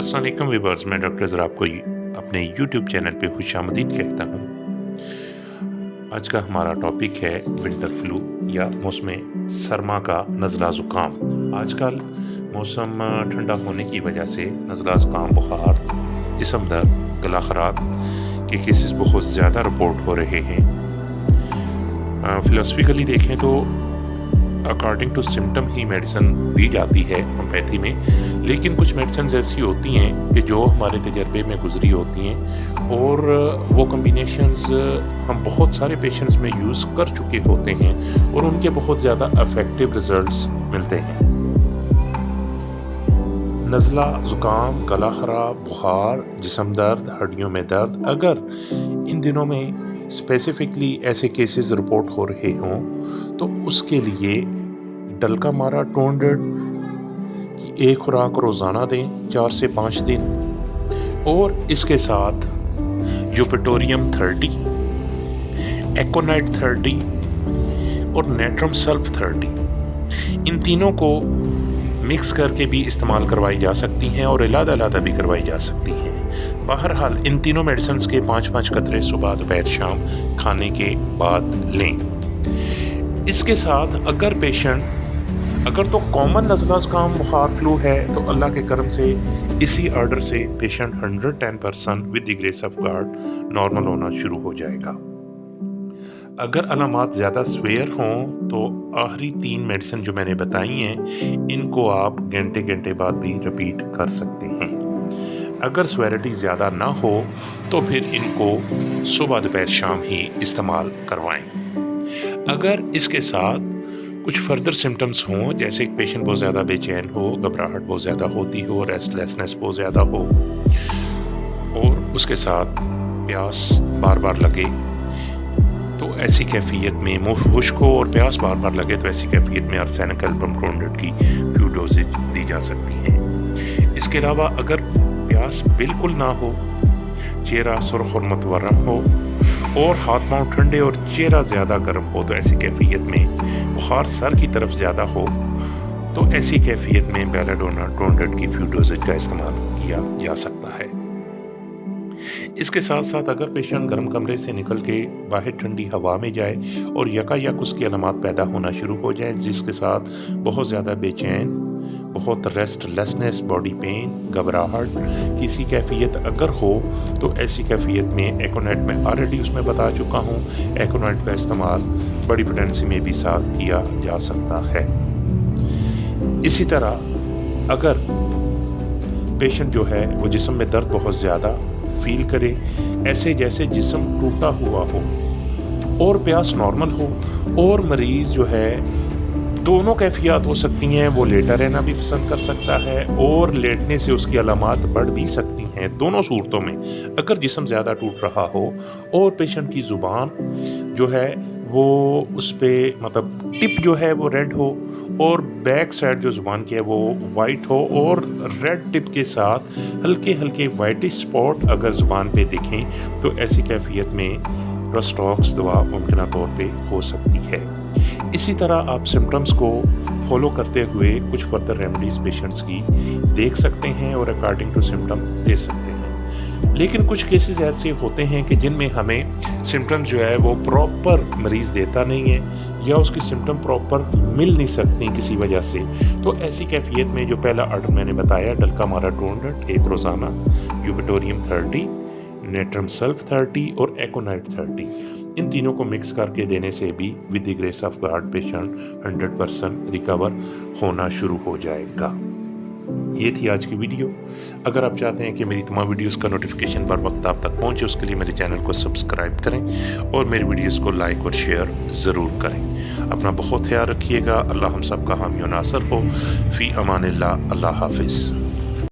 अस्सलाम वालेकुम व्यूअर्स, मैं डॉक्टर ज़रा आपको अपने यूट्यूब चैनल पे खुशामदीद कहता हूँ। आज का हमारा टॉपिक है विंटर फ्लू या मौसम सरमा का नज़ला ज़ुकाम। आजकल मौसम ठंडा होने की वजह से नज़ला ज़ुकाम, बुखार, जिस्म दर्द, गला ख़राब के केसेस बहुत ज़्यादा रिपोर्ट हो रहे हैं। फ़िलोसफिकली देखें तो अकॉर्डिंग टू सिम्टम ही मेडिसिन दी जाती है होम्योपैथी में, लेकिन कुछ मेडिसिन ऐसी होती हैं कि जो हमारे तजर्बे में गुजरी होती हैं और वो कम्बिनेशंस हम बहुत सारे पेशेंट्स में यूज़ कर चुके होते हैं और उनके बहुत ज़्यादा इफ़ेक्टिव रिज़ल्ट्स मिलते हैं। नज़ला ज़ुकाम, गला ख़राब, बुखार, जिस्म दर्द, हड्डियों में दर्द, अगर इन दिनों में स्पेसिफिकली ऐसे केसेस रिपोर्ट हो रहे हों तो उसके लिए डलका मारा 200 की एक खुराक रोज़ाना दें 4 से 5 दिन, और इसके साथ यूपेटोरियम 30, एकोनाइट 30 और नेट्रम सल्फ 30, इन तीनों को मिक्स करके भी इस्तेमाल करवाई जा सकती हैं और अलग-अलग भी करवाई जा सकती हैं। बहरहाल इन तीनों मेडिसिन्स के 5-5 कतरे सुबह, दोपहर, शाम खाने के बाद लें। इसके साथ अगर तो कॉमन नज़ला ज़ुकाम, बुखार, फ्लू है तो अल्लाह के करम से इसी ऑर्डर से patient 110% with the grace of God normal होना शुरू हो जाएगा। अगर अलामात ज़्यादा स्वेयर हों तो आखिरी 3 मेडिसिन जो मैंने बताई हैं इनको आप घंटे बाद भी रिपीट कर सकते हैं। अगर स्वेरिटी ज़्यादा ना हो तो फिर इनको सुबह, दोपहर, शाम ही इस्तेमाल करवाएं। अगर इसके साथ कुछ फर्दर सिम्टम्स हों, जैसे एक पेशेंट बहुत ज़्यादा बेचैन हो, घबराहट बहुत ज़्यादा होती हो, रेस्टलेसनेस बहुत ज़्यादा हो और उसके साथ प्यास बार बार लगे, तो ऐसी कैफियत में मुँह खुश्क हो और प्यास बार बार लगे तो ऐसी कैफियत में आर्सेनिक एल्बम 200 की फ्यू डोजेज दी जा सकती हैं। इसके अलावा अगर प्यास बिल्कुल ना हो, चेहरा सुर्ख और मुतवर्रम हो और हाथ पांव ठंडे और चेहरा ज़्यादा गर्म हो, तो ऐसी कैफियत में बुखार सर की तरफ ज़्यादा हो, तो ऐसी कैफियत में बेलाडोना 200 की फ्यू डोजेज का इस्तेमाल किया जा सकता है। इसके साथ साथ अगर पेशेंट गर्म कमरे से निकल के बाहर ठंडी हवा में जाए और यकायक उसकी अलामात पैदा होना शुरू हो जाए, जिसके साथ बहुत ज़्यादा बेचैन, बहुत रेस्टलेसनेस, बॉडी पेन, घबराहट, किसी कैफियत अगर हो, तो ऐसी कैफियत में एकोनाइट में ऑलरेडी उसमें बता चुका हूँ, एकोनाइट का इस्तेमाल बड़ी पोटेंसी में भी साथ किया जा सकता है। इसी तरह अगर पेशेंट जो है वो जिस्म में दर्द बहुत ज़्यादा फील करे, ऐसे जैसे जिस्म टूटा हुआ हो और प्यास नॉर्मल हो, और मरीज़ जो है दोनों कैफियत हो सकती हैं, वो लेटा रहना भी पसंद कर सकता है और लेटने से उसकी अलामात बढ़ भी सकती हैं। दोनों सूरतों में अगर जिस्म ज़्यादा टूट रहा हो और पेशेंट की ज़ुबान जो है वो उस पर मतलब टिप जो है वो रेड हो और बैक साइड जो ज़ुबान की है वो वाइट हो और रेड टिप के साथ हल्के हल्के वाइटिश स्पॉट अगर ज़ुबान पे दिखें, तो ऐसी कैफियत में रस्टॉक्स दवा मुमकिन तौर पे हो सकती है। इसी तरह आप सिम्टम्स को फॉलो करते हुए कुछ फर्दर रेमेडीज़ पेशेंट्स की देख सकते हैं और अकॉर्डिंग टू सिम्टम दे सकते हैं। लेकिन कुछ केसेस ऐसे होते हैं कि जिनमें हमें सिम्टम्स जो है वो प्रॉपर मरीज़ देता नहीं है या उसकी सिम्टम प्रॉपर मिल नहीं सकती किसी वजह से, तो ऐसी कैफियत में जो पहला ऑर्डर मैंने बताया, डलका मारा 200 एक रोज़ाना, यूपेटोरियम 30, नेट्रम सल्फ 30 और एकोनाइट 30, इन तीनों को मिक्स करके देने से भी with the grace of God patient 100% recover होना शुरू हो जाएगा। ये थी आज की वीडियो। अगर आप चाहते हैं कि मेरी तमाम वीडियोस का नोटिफिकेशन बर वक्त आप तक पहुंचे, उसके लिए मेरे चैनल को सब्सक्राइब करें और मेरी वीडियोस को लाइक और शेयर ज़रूर करें। अपना बहुत ख्याल रखिएगा। अल्लाह हम सब का हामी और नासर हो। फ़ी अमानिल्लाह। अल्लाह हाफिज़।